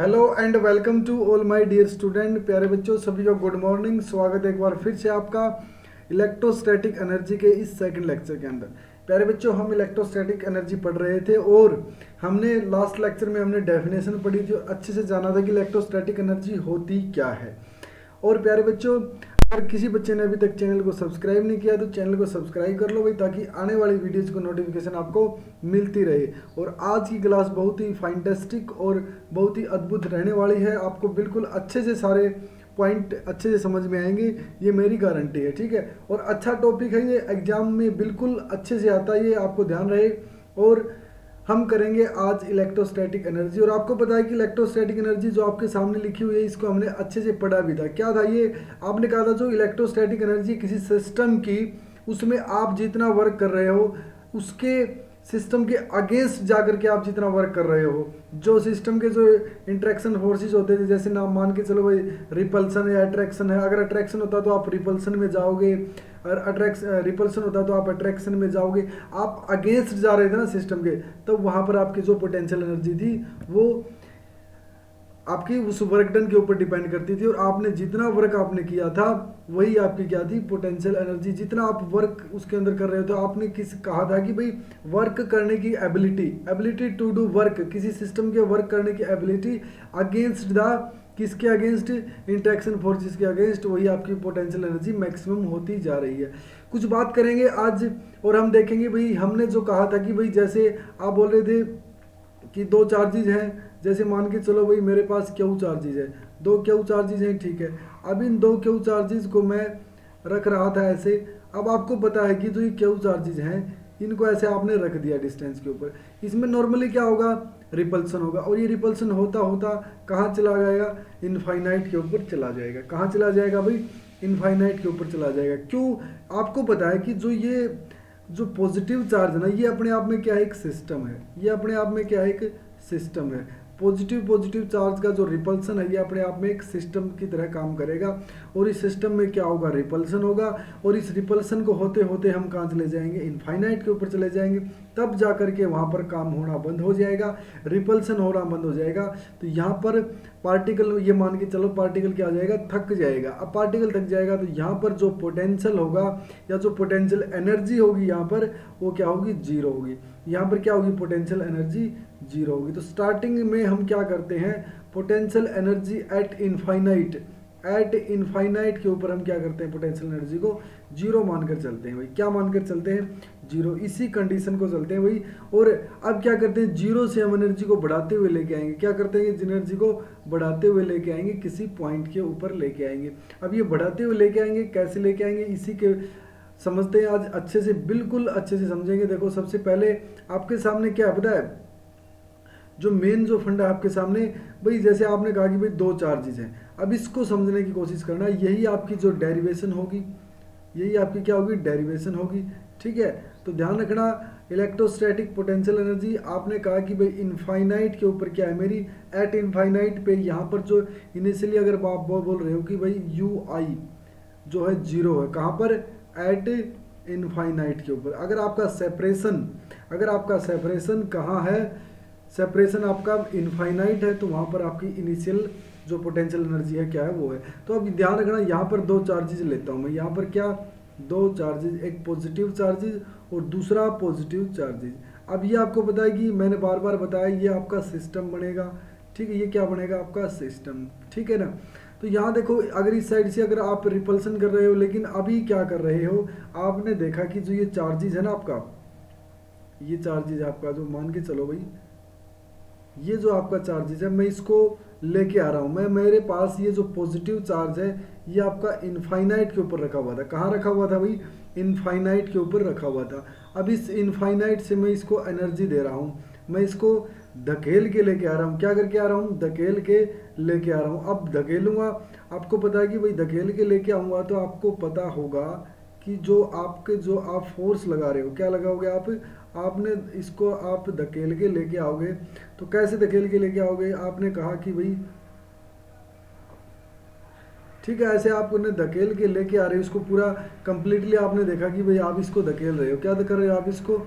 Hello and welcome to all my dear student. प्यारे बच्चों सभी को गुड मॉर्निंग। स्वागत है एक बार फिर से आपका इलेक्ट्रोस्टैटिक एनर्जी के इस सेकंड लेक्चर के अंदर। प्यारे बच्चों हम इलेक्ट्रोस्टैटिक एनर्जी पढ़ रहे थे और हमने लास्ट लेक्चर में हमने डेफिनेशन पढ़ी थी और अच्छे से जाना था कि इलेक्ट्रोस्टैटिक एनर्जी होती क्या है। और प्यारे बच्चों अगर किसी बच्चे ने अभी तक चैनल को सब्सक्राइब नहीं किया तो चैनल को सब्सक्राइब कर लो भाई, ताकि आने वाली वीडियोज़ को नोटिफिकेशन आपको मिलती रहे। और आज की क्लास बहुत ही फैंटास्टिक और बहुत ही अद्भुत रहने वाली है। आपको बिल्कुल अच्छे से सारे पॉइंट अच्छे से समझ में आएंगे, ये मेरी गारंटी है। ठीक है, और अच्छा टॉपिक है ये, एग्जाम में बिल्कुल अच्छे से आता है, ये आपको ध्यान रहे। और हम करेंगे आज इलेक्ट्रोस्टैटिक एनर्जी। और आपको पता है कि इलेक्ट्रोस्टैटिक एनर्जी जो आपके सामने लिखी हुई है इसको हमने अच्छे से पढ़ा भी था। क्या था ये? आपने कहा था जो इलेक्ट्रोस्टैटिक एनर्जी किसी सिस्टम की, उसमें आप जितना वर्क कर रहे हो उसके सिस्टम के अगेंस्ट जाकर के आप जितना वर्क कर रहे हो, जो सिस्टम के जो इंट्रैक्शन फोर्सेस होते थे, जैसे नाम मान के चलो भाई रिपल्सन या अट्रैक्शन है। अगर अट्रैक्शन होता तो आप रिपल्सन में जाओगे, और रिपल्सन होता तो आप अट्रैक्शन में जाओगे। आप अगेंस्ट जा रहे थे ना सिस्टम के, तब तो वहां पर आपकी जो पोटेंशियल एनर्जी थी वो आपकी उस वर्क डन के ऊपर डिपेंड करती थी। और आपने जितना वर्क आपने किया था वही आपकी क्या थी, पोटेंशियल एनर्जी। जितना आप वर्क उसके अंदर कर रहे हो, तो आपने किस कहा था कि भाई वर्क करने की एबिलिटी टू डू वर्क, किसी सिस्टम के वर्क करने की एबिलिटी अगेंस्ट द, किसके अगेंस्ट? इंट्रैक्शन फोर्सेस के अगेंस्ट, वही आपकी पोटेंशियल एनर्जी मैक्सिमम होती जा रही है। कुछ बात करेंगे आज और हम देखेंगे भाई हमने जो कहा था कि भाई जैसे आप बोल रहे थे कि दो चार्जेज हैं, जैसे मान के चलो भाई मेरे पास क्यू चार्जेज है, दो क्यू चार्जेज हैं, ठीक है। अब इन दो क्यू चार्जेज को मैं रख रहा था ऐसे। अब आपको पता है कि जो ये क्यू चार्जेज हैं इनको ऐसे आपने रख दिया डिस्टेंस के ऊपर, इसमें नॉर्मली क्या होगा? रिपल्सन होगा। और ये रिपल्सन होता होता कहाँ चला जाएगा? इनफाइनाइट के ऊपर चला जाएगा। कहाँ चला जाएगा भाई? इनफाइनाइट के ऊपर चला जाएगा। क्यों? आपको पता है कि जो पॉजिटिव चार्ज है ना, ये अपने आप में क्या है? एक सिस्टम है। ये अपने आप में क्या है? एक सिस्टम है। पॉजिटिव चार्ज का जो रिपल्सन है ये अपने आप में एक सिस्टम की तरह काम करेगा। और इस सिस्टम में क्या होगा? रिपल्सन होगा। और इस रिपल्सन को होते होते हम कहाँ चले जाएंगे? इनफाइनाइट के ऊपर चले जाएंगे। तब जा करके वहाँ पर काम होना बंद हो जाएगा, रिपल्सन होना बंद हो जाएगा। तो यहाँ पर पार्टिकल, ये मान के चलो पार्टिकल क्या आ जाएगा? थक जाएगा। अब पार्टिकल थक जाएगा तो यहाँ पर जो पोटेंशियल होगा या जो पोटेंशियल एनर्जी होगी यहाँ पर, वो क्या होगी? जीरो होगी। यहाँ पर क्या होगी? पोटेंशियल एनर्जी जीरो होगी। तो स्टार्टिंग में हम क्या करते हैं? पोटेंशियल एनर्जी एट इनफाइनाइट के ऊपर हम क्या करते हैं? पोटेंशियल एनर्जी को जीरो मानकर चलते हैं भाई। क्या मानकर चलते हैं? जीरो। इसी कंडीशन को चलते हैं भाई। और अब क्या करते हैं? जीरो से हम एनर्जी को बढ़ाते हुए लेके आएंगे। क्या करते हैं? एनर्जी को बढ़ाते हुए लेके आएंगे, किसी पॉइंट के ऊपर लेके आएंगे। अब ये बढ़ाते हुए लेके आएंगे, कैसे लेके आएंगे इसी के समझते हैं आज अच्छे से, बिल्कुल अच्छे से समझेंगे। देखो सबसे पहले आपके सामने क्या है पता है? जो मेन जो फंडा है आपके सामने भाई, जैसे आपने कहा कि भाई दो चार्जेस हैं। अब इसको समझने की कोशिश करना, यही आपकी जो डेरिवेशन होगी, यही आपकी क्या होगी? डेरिवेशन होगी। ठीक है, तो ध्यान रखना इलेक्ट्रोस्टैटिक पोटेंशियल एनर्जी आपने कहा कि भाई इनफाइनाइट के ऊपर क्या है मेरी? एट इनफाइनाइट पे यहाँ पर जो इनिशियली अगर आप बोल रहे हो कि भाई यू आई जो है जीरो है, कहाँ पर? एट इनफाइनाइट के ऊपर। अगर आपका सेपरेशन कहाँ है? सेपरेशन आपका इनफाइनाइट है, तो वहाँ पर आपकी इनिशियल जो पोटेंशियल एनर्जी है क्या है? वो है। तो अब ध्यान रखना यहाँ पर दो चार्जेस लेता हूँ मैं। यहाँ पर क्या? दो चार्जेस, एक पॉजिटिव चार्जेस और दूसरा पॉजिटिव चार्जेस। अब ये आपको पता है कि मैंने बार बार बताया ये आपका सिस्टम बनेगा। ठीक है, ये क्या बनेगा? आपका सिस्टम। ठीक है ना। तो यहाँ देखो अगर इस साइड से अगर आप रिपल्सन कर रहे हो, लेकिन अभी क्या कर रहे हो? आपने देखा कि जो ये चार्जेस है ना आपका, ये चार्जेस आपका जो मान के चलो भाई, ये जो आपका चार्जेस है मैं इसको लेके आ रहा हूँ। मेरे पास ये जो पॉजिटिव चार्ज है ये आपका इनफाइनाइट के ऊपर रखा हुआ था। कहाँ रखा हुआ था भाई? इनफाइनाइट के ऊपर रखा हुआ था। अब इस इनफाइनाइट से मैं इसको एनर्जी दे रहा हूँ, मैं इसको धकेल के लेके आ रहा हूँ। क्या करके आ रहा हूँ? धकेल के लेके आ रहा हूँ। अब धकेलूंगा, आपको पता है कि भाई धकेल के लेके आऊँगा तो आपको पता होगा कि जो आप फोर्स लगा रहे हो, क्या लगाओगे आप? आपने इसको आप धकेल के लेके आओगे। तो कैसे धकेल के लेके आओगे? आपने कहा कि भाई ठीक है, ऐसे आप उन्हें धकेल के लेके आ रहे हो, इसको पूरा कंप्लीटली आपने देखा कि भाई आप इसको धकेल रहे हो। क्या कर रहे हो आप? इसको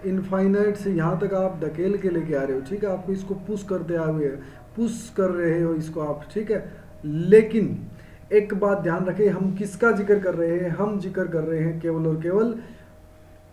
इनफाइनाइट से यहाँ तक आप धकेल के लेके आ रहे हो। ठीक है, आपको इसको पुश करते हुए पुश कर रहे हो इसको आप, ठीक है। लेकिन एक बात ध्यान रखें, हम किसका जिक्र कर रहे हैं, हम जिक्र कर रहे हैं केवल और केवल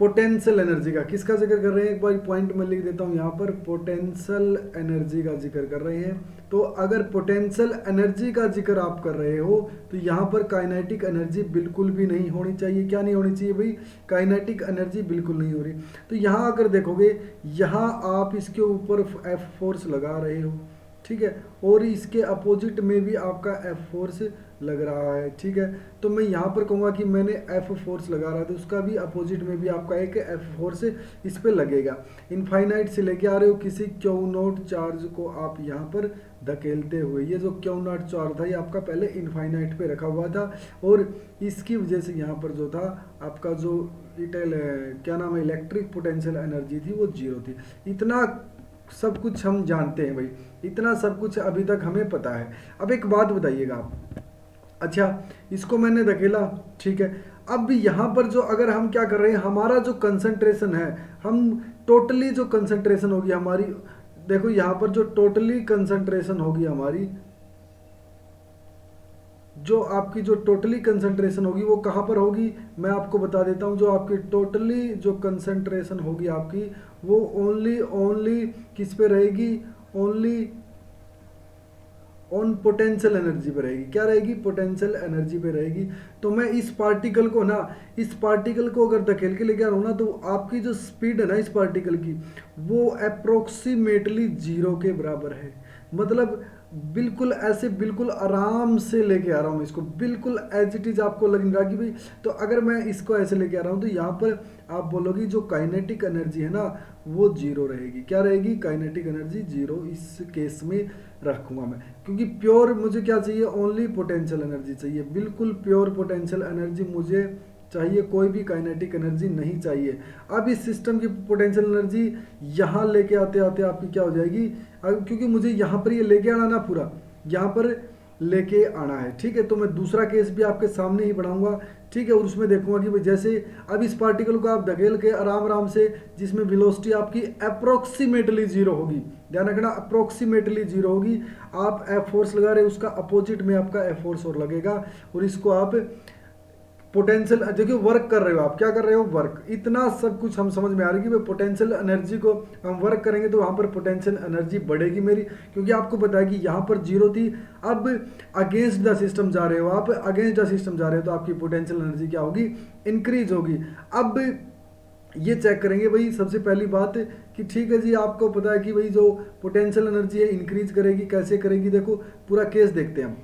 पोटेंशियल एनर्जी का। किसका जिक्र कर रहे हैं, एक बार पॉइंट में लिख देता हूं यहाँ पर, पोटेंशियल एनर्जी का जिक्र कर रहे हैं। तो अगर पोटेंशियल एनर्जी का जिक्र आप कर रहे हो तो यहाँ पर काइनेटिक एनर्जी बिल्कुल भी नहीं होनी चाहिए। क्या नहीं होनी चाहिए भाई, काइनेटिक एनर्जी बिल्कुल नहीं हो रही। तो यहाँ अगर देखोगे, यहाँ आप इसके ऊपर एफ फोर्स लगा रहे हो, ठीक है, और इसके अपोजिट में भी आपका एफ फोर्स लग रहा है, ठीक है। तो मैं यहाँ पर कहूँगा कि मैंने एफ फोर्स लगा रहा था, उसका भी अपोजिट में भी आपका एक एफ फोर्स इस पे लगेगा। इनफाइनाइट से लेके आ रहे हो किसी क्यू नॉट चार्ज को आप यहाँ पर धकेलते हुए, ये जो क्यू नॉट चार्ज था ये आपका पहले इनफाइनाइट पे रखा हुआ था, और इसकी वजह से यहाँ पर जो था आपका जो क्या नाम है, इलेक्ट्रिक पोटेंशियल एनर्जी थी वो जीरो थी। इतना सब कुछ हम जानते हैं भाई, इतना सब कुछ अभी तक हमें पता है। अब एक बात बताइएगा आप, अच्छा इसको मैंने धकेला, ठीक है, अब यहाँ पर जो अगर हम क्या कर रहे हैं, हमारा जो कंसंट्रेशन है, हम टोटली जो कंसंट्रेशन होगी हमारी, देखो यहाँ पर जो टोटली कंसंट्रेशन होगी हमारी, जो आपकी जो टोटली कंसंट्रेशन होगी वो कहाँ पर होगी, मैं आपको बता देता हूँ। जो आपकी टोटली जो कंसंट्रेशन होगी आपकी, वो ओनली किस पे रहेगी, ओनली ऑन पोटेंशियल एनर्जी पे रहेगी। क्या रहेगी, पोटेंशियल एनर्जी पे रहेगी। तो मैं इस पार्टिकल को ना, इस पार्टिकल को अगर धकेल के लेके आ रहा हूँ ना, तो आपकी जो स्पीड है ना इस पार्टिकल की, वो अप्रोक्सीमेटली जीरो के बराबर है। मतलब बिल्कुल ऐसे बिल्कुल आराम से लेके आ रहा हूँ इसको, बिल्कुल एज इट इज आपको लगेगा कि भाई। तो अगर मैं इसको ऐसे लेके आ रहा हूँ तो यहाँ पर आप बोलोगे जो काइनेटिक एनर्जी है ना वो जीरो रहेगी। क्या रहेगी, काइनेटिक एनर्जी जीरो इस केस में रखूंगा मैं, क्योंकि प्योर मुझे क्या चाहिए, ओनली पोटेंशियल एनर्जी चाहिए, बिल्कुल प्योर पोटेंशियल एनर्जी मुझे चाहिए, कोई भी काइनेटिक एनर्जी नहीं चाहिए। अब इस सिस्टम की पोटेंशियल एनर्जी यहाँ लेके आते आते आपकी क्या हो जाएगी, क्योंकि मुझे यहाँ पर ये लेके आना ना, पूरा यहाँ पर लेके आना है, ठीक है। तो मैं दूसरा केस भी आपके सामने ही बढ़ाऊंगा, ठीक है, और उसमें देखूंगा कि भाई जैसे अब इस पार्टिकल को आप धकेल के आराम आराम से, जिसमें वेलोसिटी आपकी अप्रोक्सीमेटली जीरो होगी, ध्यान रखना अप्रोक्सीमेटली जीरो होगी, आप एफ फोर्स लगा रहे हो, उसका अपोजिट में आपका एफ फोर्स और लगेगा, और इसको आप पोटेंशियल, देखिए वर्क कर रहे हो आप, क्या कर रहे हो, वर्क। इतना सब कुछ हम समझ में आ रही है कि पोटेंशियल एनर्जी को हम वर्क करेंगे तो वहाँ पर पोटेंशियल एनर्जी बढ़ेगी मेरी, क्योंकि आपको पता है कि यहाँ पर जीरो थी। अब अगेंस्ट द सिस्टम जा रहे हो आप, अगेंस्ट द सिस्टम जा रहे हो तो आपकी पोटेंशियल एनर्जी क्या होगी, इंक्रीज होगी। अब ये चेक करेंगे भाई, सबसे पहली बात कि ठीक है जी, आपको पता है कि भाई जो पोटेंशियल एनर्जी है इंक्रीज करेगी, कैसे करेगी, देखो पूरा केस देखते हैं हम।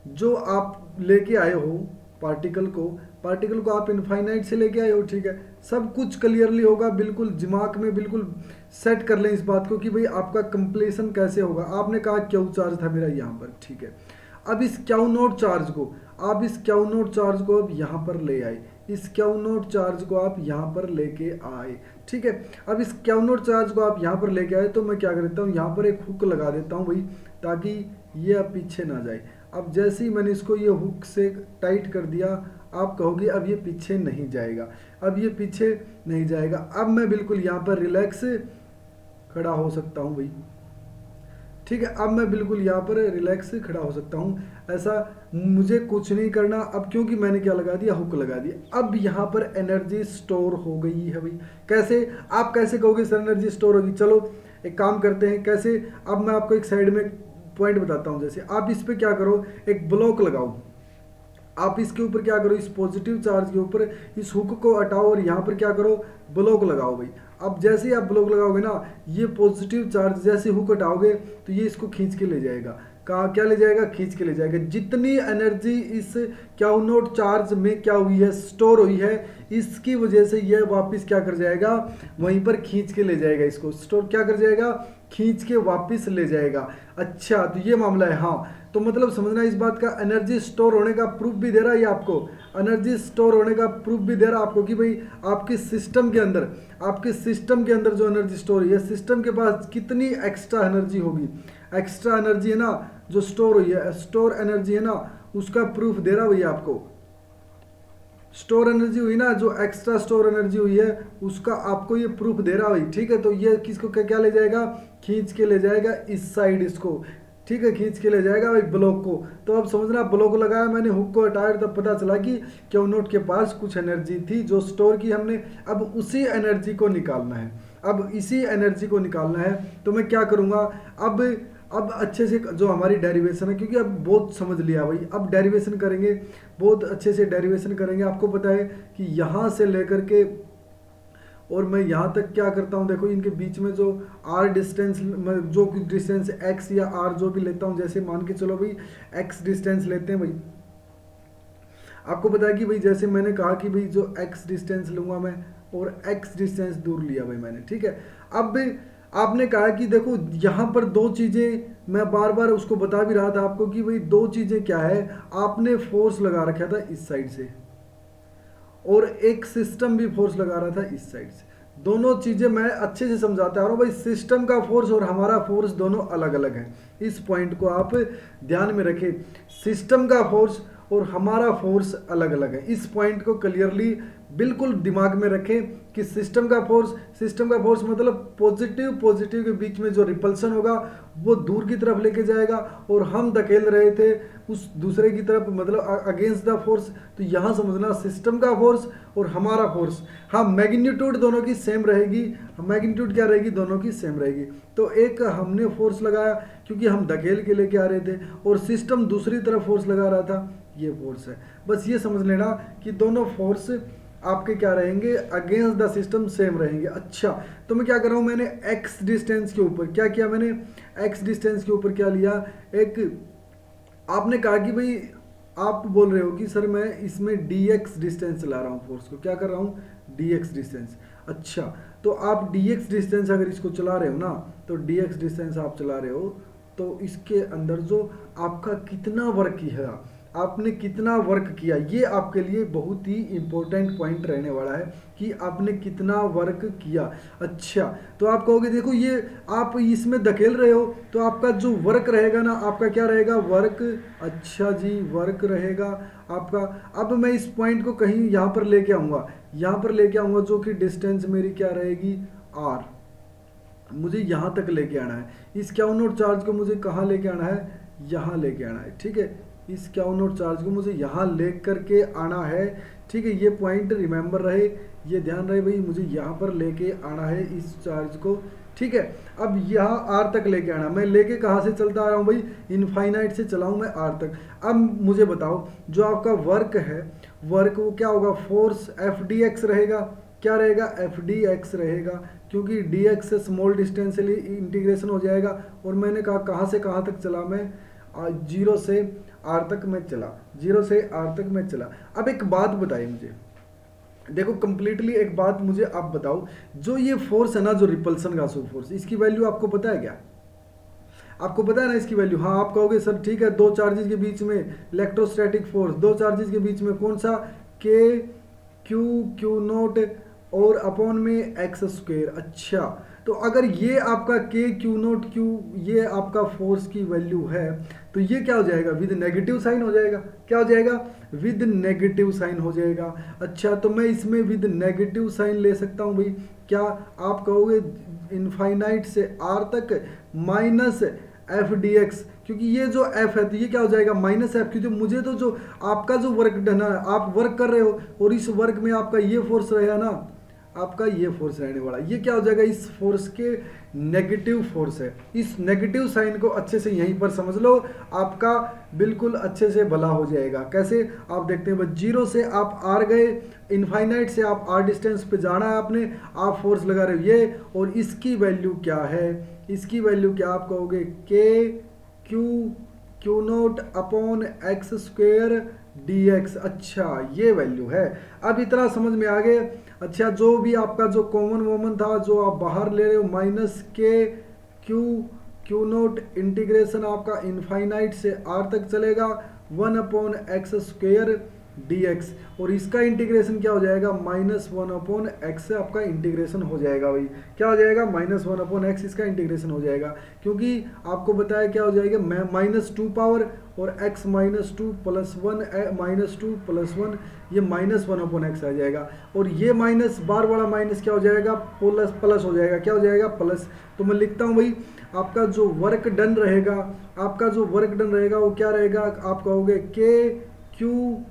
जो आप लेके आए हो पार्टिकल को आप इनफाइनाइट से लेके आए हो, ठीक है, सब कुछ क्लियरली होगा, बिल्कुल दिमाग में बिल्कुल सेट कर लें इस बात को कि भाई आपका कंप्लीशन कैसे होगा। आपने कहा क्यू चार्ज था मेरा यहाँ पर, ठीक है, अब इस क्यू नोट चार्ज को आप इस क्यू नोट चार्ज को अब यहाँ पर ले आए, इस क्यू नोट चार्ज को आप यहाँ पर लेके आए, ठीक है। अब इस क्यू नोट चार्ज को आप यहाँ पर लेके आए तो मैं क्या कर देता हूँ, यहाँ पर एक हुक लगा देता हूँ भाई, ताकि ये अब पीछे ना जाए। अब जैसे ही मैंने इसको ये हुक से टाइट कर दिया, आप कहोगे अब ये पीछे नहीं जाएगा, अब ये पीछे नहीं जाएगा। अब मैं बिल्कुल यहाँ पर रिलैक्स खड़ा हो सकता हूँ भाई, ठीक है, अब मैं बिल्कुल यहाँ पर रिलैक्स खड़ा हो सकता हूँ। ऐसा मुझे कुछ नहीं करना अब, क्योंकि मैंने क्या लगा दिया, हुक लगा दिया। अब यहाँ पर एनर्जी स्टोर हो गई है भाई। कैसे, आप कैसे कहोगे सर एनर्जी स्टोर होगी, चलो एक काम करते हैं कैसे। अब मैं आपको एक साइड में पॉइंट बताता हूँ। जैसे आप इस पे क्या करो, एक ब्लॉक लगाओ, आप इसके ऊपर क्या करो, इस पॉजिटिव चार्ज के ऊपर इस हुक को हटाओ और यहाँ पर क्या करो, ब्लॉक लगाओ भाई। अब जैसे ही आप ब्लॉक लगाओगे ना, ये पॉजिटिव चार्ज जैसे हुक हटाओगे तो ये इसको खींच के ले जाएगा। कहाँ, क्या ले जाएगा, खींच के ले जाएगा। जितनी एनर्जी इस क्यू नोट चार्ज में क्या हुई है, स्टोर हुई है, इसकी वजह से यह वापस क्या कर जाएगा, वहीं पर खींच के ले जाएगा। इसको स्टोर क्या कर जाएगा, खींच के वापस ले जाएगा। अच्छा, तो ये मामला है। हाँ, तो मतलब समझना इस बात का, एनर्जी स्टोर होने का प्रूफ भी दे रहा है ये आपको, एनर्जी स्टोर होने का प्रूफ भी दे रहा है आपको कि भाई आपके सिस्टम के अंदर, आपके सिस्टम के अंदर जो एनर्जी स्टोर हुई है, सिस्टम के पास कितनी एक्स्ट्रा एनर्जी होगी, एक्स्ट्रा एनर्जी है ना जो स्टोर हुई है, स्टोर एनर्जी है ना, उसका प्रूफ दे रहा है भैया आपको। स्टोर एनर्जी हुई ना, जो एक्स्ट्रा स्टोर एनर्जी हुई है उसका आपको ये प्रूफ दे रहा भाई, ठीक है। तो ये किसको क्या क्या ले जाएगा, खींच के ले जाएगा इस साइड इसको, ठीक है, खींच के ले जाएगा भाई ब्लॉक को। तो अब समझना, ब्लॉक लगाया मैंने, हुक को हटाया, तब पता चला कि क्यू नोट के पास कुछ एनर्जी थी जो स्टोर की हमने। अब उसी एनर्जी को निकालना है, अब इसी एनर्जी को निकालना है। तो मैं क्या करूँगा, अब अच्छे से जो हमारी डेरिवेशन है, क्योंकि अब बहुत समझ लिया भाई, अब डेरिवेशन करेंगे, बहुत अच्छे से डेरिवेशन करेंगे। आपको पता है कि यहाँ से लेकर के और मैं यहाँ तक क्या करता हूँ, देखो इनके बीच में जो आर डिस्टेंस, जो डिस्टेंस एक्स या आर जो भी लेता हूँ, जैसे मान के चलो भाई एक्स डिस्टेंस लेते हैं भाई। आपको पता है कि भाई जैसे मैंने कहा कि भाई जो एक्स डिस्टेंस लूँगा मैं, और एक्स डिस्टेंस दूर लिया भाई मैंने, ठीक है। अब आपने कहा कि देखो यहाँ पर दो चीज़ें, मैं बार बार उसको बता भी रहा था आपको कि भाई दो चीज़ें क्या है, आपने फोर्स लगा रखा था इस साइड से और एक सिस्टम भी फोर्स लगा रहा था इस साइड से। दोनों चीज़ें मैं अच्छे से समझाता आ रहा हूँ भाई, सिस्टम का फोर्स और हमारा फोर्स दोनों अलग अलग है। इस पॉइंट को आप ध्यान में रखें, सिस्टम का फोर्स और हमारा फोर्स अलग अलग है। इस पॉइंट को क्लियरली बिल्कुल दिमाग में रखें कि सिस्टम का फोर्स मतलब पॉजिटिव के बीच में जो रिपल्सन होगा वो दूर की तरफ लेके जाएगा, और हम धकेल रहे थे उस दूसरे की तरफ, मतलब अगेंस्ट द फोर्स। तो यहाँ समझना, सिस्टम का फोर्स और हमारा फोर्स, हाँ मैग्नीट्यूड दोनों की सेम रहेगी, मैग्नीट्यूड क्या रहेगी, दोनों की सेम रहेगी। तो एक हमने फोर्स लगाया क्योंकि हम धकेल के लेके आ रहे थे, और सिस्टम दूसरी तरफ फोर्स लगा रहा था, ये फोर्स है। बस ये समझ लेना कि दोनों फोर्स आपके क्या रहेंगे, अगेंस्ट द सिस्टम सेम रहेंगे। अच्छा, तो मैं क्या कर रहा हूँ, मैंने एक्स डिस्टेंस के ऊपर क्या किया, मैंने एक्स डिस्टेंस के ऊपर क्या लिया, एक आपने कहा कि भाई आप बोल रहे हो कि सर मैं इसमें dx डिस्टेंस चला रहा हूँ, फोर्स को क्या कर रहा हूँ, dx डिस्टेंस। अच्छा, तो आप dx डिस्टेंस अगर इसको चला रहे हो ना, तो dx डिस्टेंस आप चला रहे हो, तो इसके अंदर जो आपका कितना वर्क किया, आपने कितना वर्क किया, ये आपके लिए बहुत ही इंपॉर्टेंट पॉइंट रहने वाला है कि आपने कितना वर्क किया। अच्छा, तो आप कहोगे देखो ये आप इसमें धकेल रहे हो, तो आपका जो वर्क रहेगा ना, आपका क्या रहेगा, वर्क। अच्छा जी, वर्क रहेगा आपका। अब मैं इस पॉइंट को कहीं यहाँ पर लेके आऊँगा, यहाँ पर लेके आऊँगा, जो कि डिस्टेंस मेरी क्या रहेगी, आर। मुझे यहाँ तक लेके आना है, इस क्यू नोट चार्ज को मुझे कहाँ लेके आना है, यहाँ लेके आना है, ठीक है। इस क्यू नोट चार्ज को मुझे यहाँ ले करके आना है, ठीक है। ये पॉइंट रिमेंबर रहे, ये ध्यान रहे भाई, मुझे यहाँ पर लेके आना है इस चार्ज को, ठीक है। अब यहाँ आर तक लेके आना, मैं लेके कहाँ से चलता आ रहा हूँ भाई, इनफाइनाइट से चला हूँ मैं आर तक। अब मुझे बताओ, जो आपका वर्क है, वर्क वो क्या होगा, फोर्स एफ डी एक्स रहेगा, क्या रहेगा, एफ डी एक्स रहेगा, क्योंकि डी एक्स से स्मॉल डिस्टेंस से इंटीग्रेशन हो जाएगा। और मैंने कहा कहाँ से कहाँ तक चला मैं, 0 से आर तक मैं चला, 0 से आर तक मैं चला। अब एक बात बताइए मुझे, देखो कंप्लीटली एक बात मुझे आप बताओ, जो ये फोर्स है ना, जो रिपल्सन का फोर्स, इसकी वैल्यू आपको पता है क्या, आपको पता है ना इसकी वैल्यू। हाँ, आप कहोगे सर ठीक है, दो चार्जेस के बीच में इलेक्ट्रोस्टैटिक फोर्स, दो चार्जेस के बीच में कौन सा, के क्यू नोट और अपॉन में एक्स स्क्वायर। अच्छा, तो अगर ये आपका के क्यू नोट क्यू ये आपका फोर्स की वैल्यू है, तो ये क्या हो जाएगा, विद नेगेटिव साइन हो जाएगा, क्या हो जाएगा, विद नेगेटिव साइन हो जाएगा। अच्छा, तो मैं इसमें विद नेगेटिव साइन ले सकता हूँ भाई, क्या आप कहोगे इनफाइनाइट से आर तक माइनस एफ डी एक्स, क्योंकि ये जो एफ है तो ये क्या हो जाएगा, माइनस एफ, क्योंकि मुझे तो जो आपका जो वर्क डन है, आप वर्क कर रहे हो और इस वर्क में आपका ये फोर्स रहेगा ना, आपका ये फोर्स रहने वाला, ये क्या हो जाएगा, इस फोर्स के नेगेटिव फोर्स है। इस नेगेटिव साइन को अच्छे से यहीं पर समझ लो, आपका बिल्कुल अच्छे से भला हो जाएगा। कैसे, आप देखते हैं, 0 से आप आर गए, इनफाइनाइट से आप आर डिस्टेंस पे जाना है आपने, आप फोर्स लगा रहे हो ये, और इसकी वैल्यू क्या है, इसकी वैल्यू क्या आप कहोगे, के Q naught upon x square D x. अच्छा, ये वैल्यू है, अब इतना समझ में आ गए। अच्छा, जो भी आपका जो कॉमन वॉमन था, जो आप बाहर ले रहे हो, minus k Q note integration आपका इनफाइनाइट से आर तक चलेगा, 1 upon x square D x, और इसका इंटीग्रेशन क्या हो जाएगा, -1/x से आपका इंटीग्रेशन हो जाएगा भाई, क्या हो जाएगा, -1/x इसका इंटीग्रेशन हो जाएगा, क्योंकि आपको बताया क्या हो जाएगा, -2 पावर और x -2 + 1 -2 + 1 ये -1/x आ जाएगा, और ये माइनस बार वाला माइनस क्या हो जाएगा, प्लस हो जाएगा, क्या हो जाएगा, प्लस। तो मैं लिखता हूँ भाई, आपका जो वर्क डन रहेगा, आपका जो वर्क डन रहेगा वो क्या रहेगा, आप कहोगे के क्यू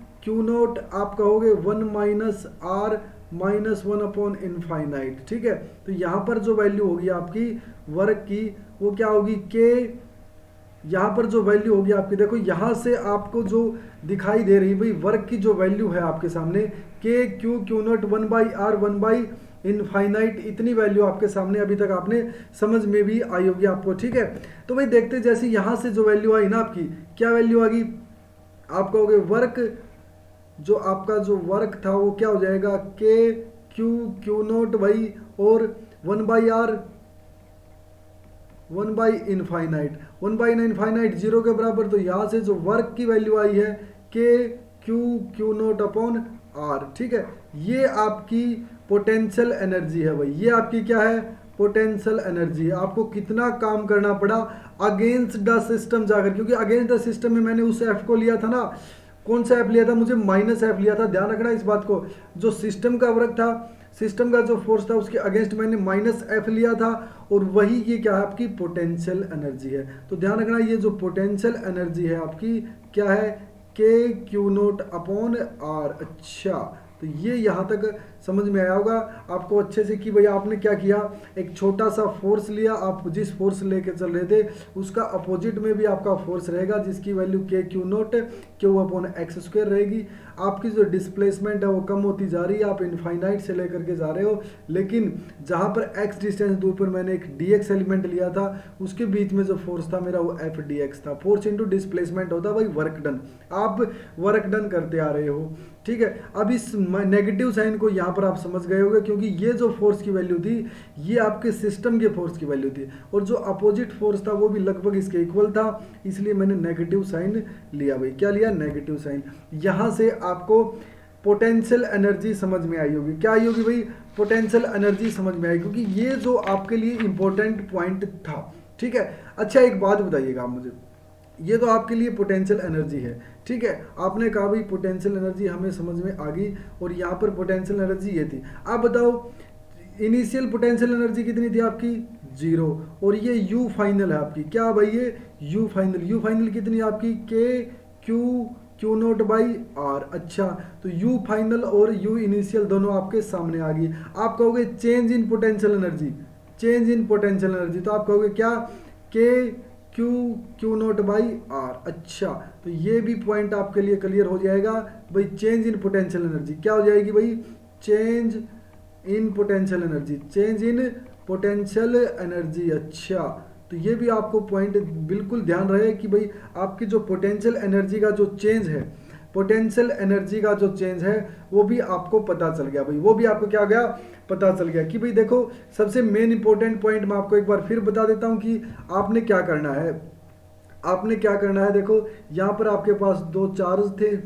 नोट, आप कहोगे 1 - r -1/इनफाइनाइट, ठीक है। तो यहाँ पर जो वैल्यू होगी आपकी वर्क की वो क्या होगी, के, यहाँ पर जो वैल्यू होगी आपकी, देखो यहाँ से आपको जो दिखाई दे रही भाई वर्क की जो वैल्यू है आपके सामने, के क्यू नोट 1/r 1/इनफाइनाइट, इतनी वैल्यू आपके सामने अभी तक आपने समझ में भी आई होगी आपको, ठीक है। तो भाई देखते जैसे यहाँ से जो वैल्यू आई ना आपकी, क्या वैल्यू आ गई, आप कहोगे वर्क, जो आपका जो वर्क था वो क्या हो जाएगा, के क्यू नोट भाई और 1/r 1/इनफाइनाइट, 1/इनफाइनाइट 0 के बराबर। तो यहाँ से जो वर्क की वैल्यू आई है के क्यू नोट अपॉन आर, ठीक है। ये आपकी पोटेंशियल एनर्जी है भाई, ये आपकी क्या है, पोटेंशियल एनर्जी है। आपको कितना काम करना पड़ा अगेंस्ट द सिस्टम जाकर, क्योंकि अगेंस्ट द सिस्टम में मैंने उस एफ को लिया था ना, कौन सा एफ लिया था, मुझे -f लिया था, ध्यान रखना इस बात को। जो सिस्टम का वर्क था, सिस्टम का जो फोर्स था उसके अगेंस्ट मैंने -f लिया था, और वही ये क्या है आपकी पोटेंशियल एनर्जी है। तो ध्यान रखना ये जो पोटेंशियल एनर्जी है आपकी क्या है, के क्यू नोट अपॉन आर। अच्छा, तो ये यहाँ तक समझ में आया होगा आपको अच्छे से कि भाई आपने क्या किया, एक छोटा सा फोर्स लिया, आप जिस फोर्स लेके चल रहे थे उसका अपोजिट में भी आपका फोर्स रहेगा, जिसकी वैल्यू के क्यू नोट Q/x² रहेगी। आपकी जो डिस्प्लेसमेंट है वो कम होती जा रही है, आप इनफाइनाइट से लेकर के जा रहे हो, लेकिन जहाँ पर x डिस्टेंस दूर पर मैंने एक dx एलिमेंट लिया था, उसके बीच में जो फोर्स था मेरा वो f dx था। फोर्स इंटू डिस्प्लेसमेंट होता है भाई वर्क डन, आप वर्क डन करते आ रहे हो, ठीक है। अब इस नेगेटिव साइन को यहाँ पर आप समझ गए होंगे, क्योंकि ये जो फोर्स की वैल्यू थी ये आपके सिस्टम के फोर्स की वैल्यू थी, और जो अपोजिट फोर्स था वो भी लगभग इसके इक्वल था, इसलिए मैंने नेगेटिव साइन लिया भाई। क्या लिया, नेगेटिव साइन। यहाँ से आपको पोटेंशियल एनर्जी समझ में आई होगी, क्या आई होगी भाई, पोटेंशियल एनर्जी समझ में आई, क्योंकि ये जो आपके लिए इंपॉर्टेंट पॉइंट था, ठीक है। अच्छा एक बात बताइएगा आप मुझे, ये तो आपके लिए पोटेंशियल एनर्जी है, ठीक है। आपने कहा भाई पोटेंशियल एनर्जी हमें समझ में आ गई, और यहाँ पर पोटेंशियल एनर्जी ये थी। आप बताओ इनिशियल पोटेंशियल एनर्जी कितनी थी आपकी, 0, और ये यू फाइनल है आपकी, क्या भाई ये यू फाइनल कितनी आपकी, के क्यू नोट बाई आर। अच्छा, तो यू फाइनल और यू इनिशियल दोनों आपके सामने आ गई। आप कहोगे चेंज इन पोटेंशियल एनर्जी, तो आप कहोगे क्या, के क्यू नोट बाई आर। अच्छा, तो ये भी पॉइंट आपके लिए क्लियर हो जाएगा भाई, चेंज इन पोटेंशियल एनर्जी क्या हो जाएगी भाई, चेंज इन पोटेंशियल एनर्जी। अच्छा, तो ये भी आपको पॉइंट बिल्कुल ध्यान रहे कि भाई आपकी जो पोटेंशियल एनर्जी का जो चेंज है वो भी आपको पता चल गया भाई, वो भी आपको क्या हो गया, पता चल गया कि भाई देखो सबसे मेन इंपॉर्टेंट पॉइंट मैं आपको एक बार फिर बता देता हूं कि आपने क्या करना है। देखो यहाँ पर आपके पास 2 चार्ज थे,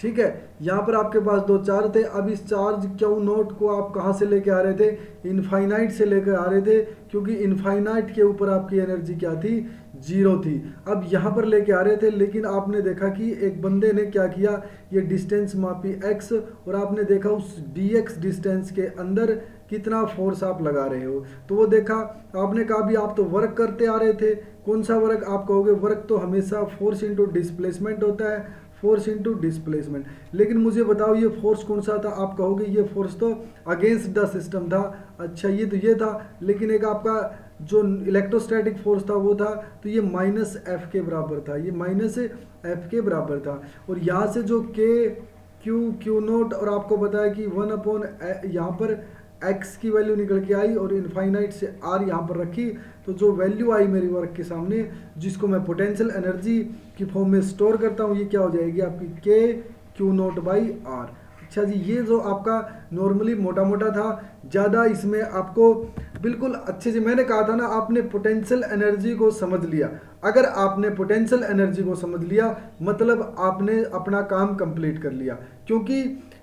ठीक है, यहाँ पर आपके पास 2 चार्ज थे। अब इस चार्ज क्यू नोट को आप कहाँ से लेके आ रहे थे, इनफाइनाइट से लेकर आ रहे थे, क्योंकि इनफाइनाइट के ऊपर आपकी एनर्जी क्या थी, 0 थी। अब यहाँ पर लेके आ रहे थे, लेकिन आपने देखा कि एक बंदे ने क्या किया, ये डिस्टेंस मापी x, और आपने देखा उस dx डिस्टेंस के अंदर कितना फोर्स आप लगा रहे हो, तो वो देखा। आपने कहा भी आप तो वर्क करते आ रहे थे, कौन सा वर्क, आप कहोगे वर्क तो हमेशा फोर्स इंटू डिस्प्लेसमेंट होता है, फोर्स इंटू डिस्प्लेसमेंट। लेकिन मुझे बताओ ये फोर्स कौन सा था, आप कहोगे ये फोर्स तो अगेंस्ट द सिस्टम था। अच्छा, ये तो ये था, लेकिन एक आपका जो इलेक्ट्रोस्टैटिक फोर्स था वो था, तो ये -f के बराबर था, ये -f के बराबर था। और यहाँ से जो क्यू नोट, और आपको बताया कि 1/, यहाँ पर x की वैल्यू निकल के आई, और इनफाइनाइट से r यहाँ पर रखी, तो जो वैल्यू आई मेरी वर्क के सामने, जिसको मैं पोटेंशियल एनर्जी की फॉर्म में स्टोर करता हूँ, ये क्या हो जाएगी आपकी, के क्यू नोट बाई आर। अच्छा जी, ये जो आपका नॉर्मली मोटा मोटा था, ज़्यादा इसमें आपको बिल्कुल अच्छे से मैंने कहा था ना, आपने पोटेंशियल एनर्जी को समझ लिया। अगर आपने पोटेंशियल एनर्जी को समझ लिया मतलब आपने अपना काम कंप्लीट कर लिया, क्योंकि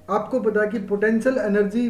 आपको पता है कि पोटेंशियल एनर्जी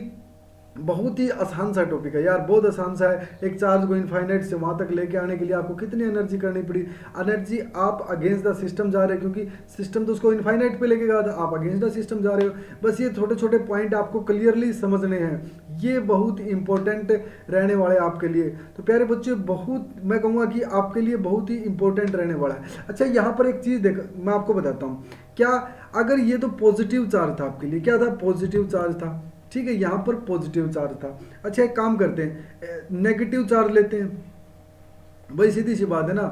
बहुत ही आसान सा टॉपिक है यार, बहुत आसान सा है। एक चार्ज को इनफाइनाइट से वहाँ तक लेके आने के लिए आपको कितनी एनर्जी करनी पड़ी। एनर्जी आप अगेंस्ट द सिस्टम जा रहे हो, क्योंकि सिस्टम तो उसको इनफाइनाइट पे लेके गया था, आप अगेंस्ट द सिस्टम जा रहे हो। बस ये छोटे छोटे पॉइंट आपको क्लियरली समझने हैं, ये बहुत इंपॉर्टेंट रहने वाले आपके लिए। तो प्यारे बच्चे, बहुत मैं कहूँगा कि आपके लिए बहुत ही इंपॉर्टेंट रहने वाला है। अच्छा, यहाँ पर एक चीज़ देख, मैं आपको बताता हूँ। क्या अगर ये तो पॉजिटिव चार्ज था आपके लिए, क्या था? पॉजिटिव चार्ज था, ठीक है, यहाँ पर पॉजिटिव चार्ज था। अच्छा, एक काम करते हैं, नेगेटिव चार्ज लेते हैं। भाई सीधी सी बात है ना,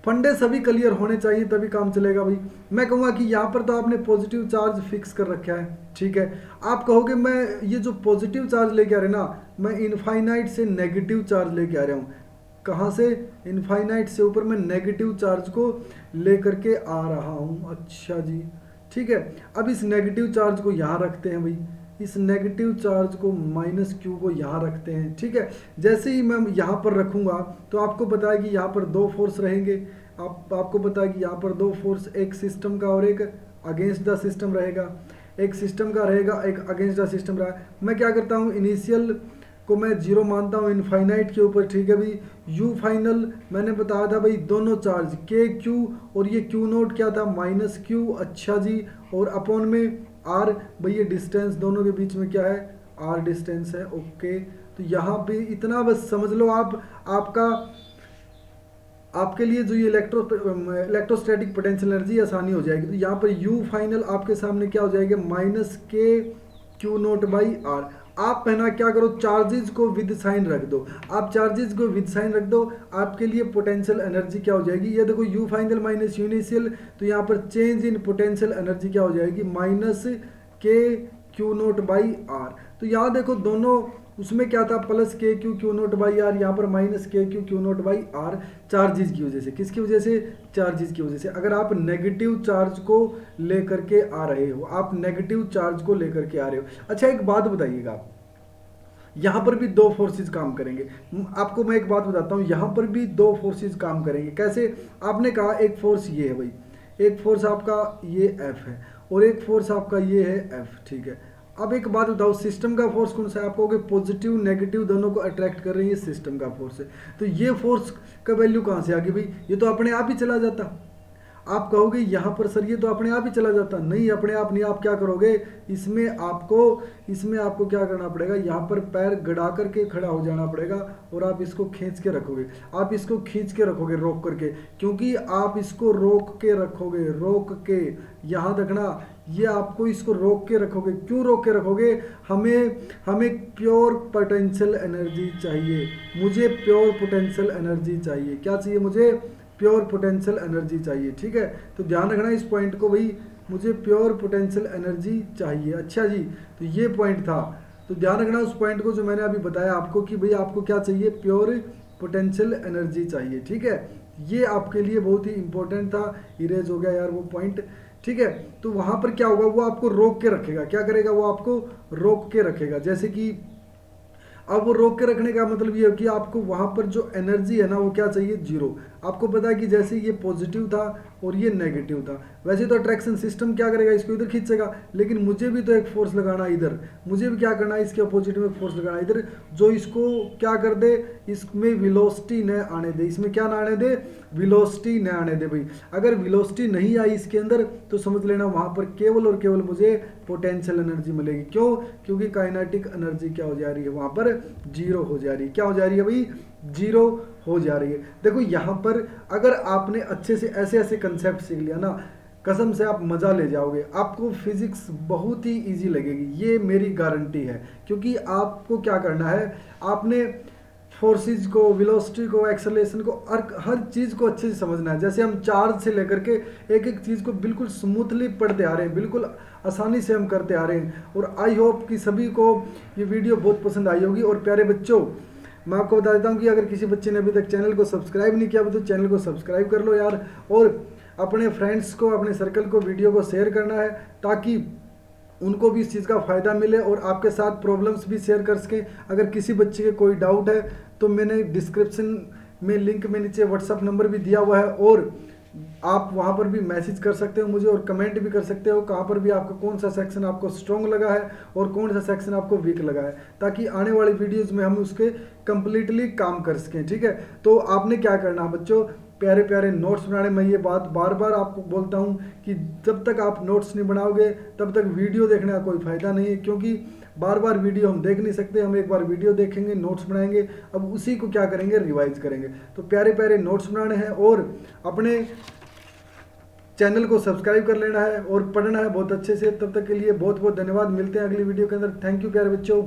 फंडे सभी क्लियर होने चाहिए तभी काम चलेगा भाई। मैं कहूँगा कि यहाँ पर तो आपने पॉजिटिव चार्ज फिक्स कर रखा है, ठीक है। आप कहोगे मैं ये जो पॉजिटिव चार्ज लेके आ रहे ना, मैं इनफाइनाइट से नेगेटिव चार्ज लेके आ रहा हूँ। कहाँ से? इनफाइनाइट से ऊपर मैं नेगेटिव चार्ज को लेकर के आ रहा हूँ। अच्छा जी, ठीक है। अब इस नेगेटिव चार्ज को यहाँ रखते हैं भाई, इस नेगेटिव चार्ज को माइनस क्यू को यहाँ रखते हैं, ठीक है। जैसे ही मैं यहाँ पर रखूँगा तो आपको पता है कि यहाँ पर दो फोर्स रहेंगे। आपको पता है कि यहाँ पर दो फोर्स, एक सिस्टम का और एक अगेंस्ट द सिस्टम रहेगा। एक सिस्टम का रहेगा, एक अगेंस्ट द सिस्टम रहेगा। मैं क्या करता हूँ, इनिशियल को मैं जीरो मानता हूँ इनफाइनाइट के ऊपर, ठीक है भाई। यू फाइनल मैंने बताया था भाई, दोनों चार्ज के क्यू और ये क्यू नोट क्या था? Minus Q. अच्छा जी, और अपॉन में आर, भाई ये डिस्टेंस दोनों के बीच में क्या है? आर डिस्टेंस है। ओके, तो यहाँ पे इतना बस समझ लो आप, आपके लिए जो ये इलेक्ट्रोस्टैटिक पोटेंशियल एनर्जी आसानी हो जाएगी। तो यहाँ पर यू फाइनल आपके सामने क्या हो जाएगा? Minus k Q naught by are. आप पहना क्या करो, चार्जेस को विद साइन रख दो। आप चार्जेस को विद साइन रख दो, आपके लिए पोटेंशियल एनर्जी क्या हो जाएगी? ये देखो, you final minus you initial, तो यहाँ पर चेंज इन पोटेंशियल एनर्जी क्या हो जाएगी? Minus k Q naught by are. तो यहाँ देखो, दोनों उसमें क्या था? Plus k q q naught by r, यहाँ पर minus k q q naught by r. Charges की वजह से, किसकी वजह से? चार्जेस की वजह से। अगर आप नेगेटिव चार्ज को लेकर के आ रहे हो, आप नेगेटिव चार्ज को लेकर के आ रहे हो। अच्छा, एक बात बताइएगा, यहाँ पर भी दो फोर्सेस काम करेंगे। आपको मैं एक बात बताता हूँ, यहाँ पर भी दो फोर्सेस काम करेंगे। कैसे? आपने कहा एक फोर्स ये है भाई, एक फोर्स आपका ये एफ है और एक फोर्स आपका ये है एफ, ठीक है। अब एक बात बताओ, सिस्टम का फोर्स कौन सा है? आप कहोगे पॉजिटिव नेगेटिव दोनों को अट्रैक्ट कर रही है, सिस्टम का फोर्स है। तो ये फोर्स का वैल्यू कहाँ से आ गई भाई? ये तो अपने आप ही चला जाता। आप कहोगे यहाँ पर सर ये तो अपने आप ही चला जाता। नहीं, अपने आप नहीं। आप क्या करोगे, इसमें आपको क्या करना पड़ेगा? यहाँ पर पैर गड़ा करके खड़ा हो जाना पड़ेगा और आप इसको खींच के रखोगे। आप इसको खींच के रखोगे रोक करके, क्योंकि आप इसको रोक के रखोगे, रोक के, यहाँ देखना, ये आपको इसको रोक के रखोगे। क्यों रोक के रखोगे? हमें प्योर पोटेंशियल एनर्जी चाहिए। मुझे प्योर पोटेंशियल एनर्जी चाहिए। क्या चाहिए? मुझे प्योर पोटेंशियल एनर्जी चाहिए, ठीक है। तो ध्यान रखना इस पॉइंट को भाई, मुझे प्योर पोटेंशियल एनर्जी चाहिए। अच्छा जी, तो ये पॉइंट था, तो ध्यान रखना उस पॉइंट को जो मैंने अभी बताया आपको कि भाई आपको क्या चाहिए? प्योर पोटेंशियल एनर्जी चाहिए, ठीक है। ये आपके लिए बहुत ही इंपॉर्टेंट था, इरेज हो गया यार वो पॉइंट, ठीक है। तो वहाँ पर क्या होगा, वो आपको रोक के रखेगा। क्या करेगा? वो आपको रोक के रखेगा। जैसे कि अब वो रोक के रखने का मतलब ये है कि आपको वहाँ पर जो एनर्जी है ना, वो क्या चाहिए? जीरो। आपको पता है कि जैसे ये पॉजिटिव था और ये नेगेटिव था, वैसे तो अट्रैक्शन सिस्टम क्या करेगा? इसको इधर खींचेगा, लेकिन मुझे भी तो एक फोर्स लगाना इधर, मुझे भी क्या करना है? इसके अपोजिट में फोर्स लगाना इधर, जो इसको क्या कर दे? इसमें वेलोसिटी न आने दे। इसमें क्या ना आने दे? वेलोसिटी न आने दे भाई। अगर वेलोसिटी नहीं आई इसके अंदर तो समझ लेना वहाँ पर केवल और केवल मुझे पोटेंशियल एनर्जी मिलेगी। क्यों? क्योंकि काइनेटिक एनर्जी क्या हो जा रही है? वहाँ पर जीरो हो जा रही है। क्या हो जा रही है भाई? जीरो हो जा रही है। देखो यहाँ पर अगर आपने अच्छे से ऐसे ऐसे कंसेप्ट सीख लिया ना, कसम से आप मज़ा ले जाओगे। आपको फिजिक्स बहुत ही इजी लगेगी, ये मेरी गारंटी है। क्योंकि आपको क्या करना है, आपने फोर्सेस को, वेलोसिटी को, एक्सेलरेशन को, हर चीज़ को अच्छे से समझना है। जैसे हम चार्ज से लेकर के एक एक चीज़ को बिल्कुल स्मूथली पढ़ते आ रहे हैं, बिल्कुल आसानी से हम करते आ रहे हैं। और आई होप कि सभी को ये वीडियो बहुत पसंद आई होगी। और प्यारे बच्चों, मैं आपको बता देता हूँ कि अगर किसी बच्चे ने अभी तक चैनल को सब्सक्राइब नहीं किया तो चैनल को सब्सक्राइब कर लो यार, और अपने फ्रेंड्स को, अपने सर्कल को वीडियो को शेयर करना है, ताकि उनको भी इस चीज़ का फ़ायदा मिले और आपके साथ प्रॉब्लम्स भी शेयर कर सकें। अगर किसी बच्चे के कोई डाउट है तो मैंने डिस्क्रिप्शन में लिंक में नीचे व्हाट्सअप नंबर भी दिया हुआ है, और आप वहाँ पर भी मैसेज कर सकते हो मुझे और कमेंट भी कर सकते हो कहाँ पर भी आपका कौन सा सेक्शन आपको स्ट्रॉन्ग लगा है और कौन सा सेक्शन आपको वीक लगा है, ताकि आने वाली वीडियोज़ में हम उसके कंप्लीटली काम कर सकें। ठीक है, तो आपने क्या करना है बच्चों, प्यारे प्यारे नोट्स बनाने। मैं ये बात बार बार आपको बोलता हूँ कि जब तक आप नोट्स नहीं बनाओगे तब तक वीडियो देखने का कोई फ़ायदा नहीं है, क्योंकि बार बार वीडियो हम देख नहीं सकते। हम एक बार वीडियो देखेंगे, नोट्स बनाएंगे, अब उसी को क्या करेंगे, रिवाइज करेंगे। तो प्यारे प्यारे नोट्स बनाने हैं और अपने चैनल को सब्सक्राइब कर लेना है और पढ़ना है बहुत अच्छे से। तब तक के लिए बहुत बहुत धन्यवाद, मिलते हैं अगली वीडियो के अंदर। थैंक यू प्यारे बच्चों।